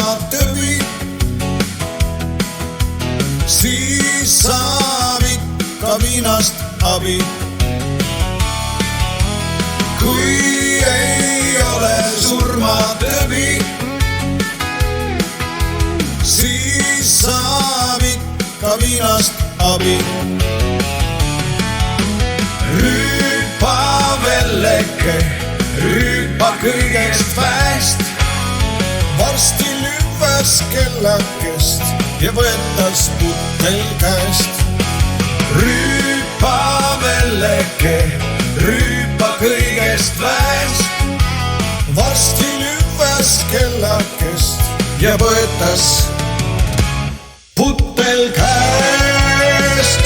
surmatõbi, siis saab ikka viinast abi. Kui ei ole surmatõbi, siis saab ikka viinast abi. Rüüpa velleke, rüüpa kõigest väest, varsti lüvas kellakest ja võetas putel käest. Rüüpa velleke, rüüpa kõigest väest, varsti lüvas kellakest ja võetas putel käest.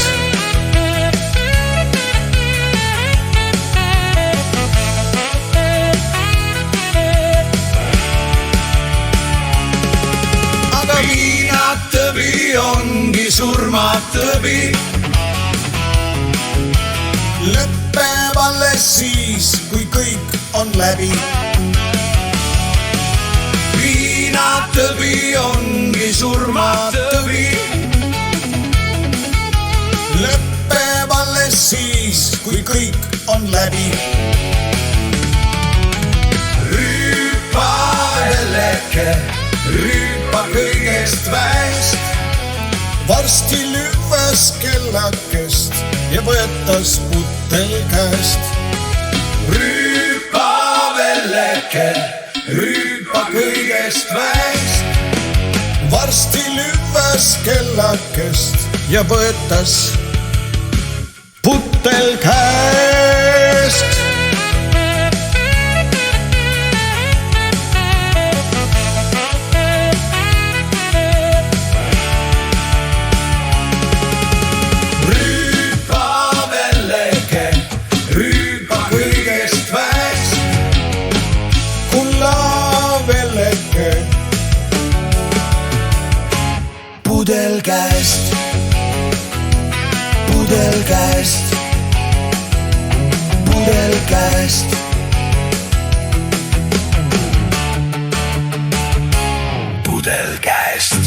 Aga viinatõbi ongi surmatõbi, lõpeb alles siis, kui kõik on läbi. Viinatõbi ongi surmatõbi, lõpeb alles siis, kui kõik on läbi. Rüüpa velleke, rüüpa kõigest väest, varsti lüvas kellakest ja võetas putel käest. Rüüpa velleke, rüüpa kõigest väest, varsti lüvas kellakest ja võetas putel käest. Pudel käest, pudel käest, pudel käest, pudel käest.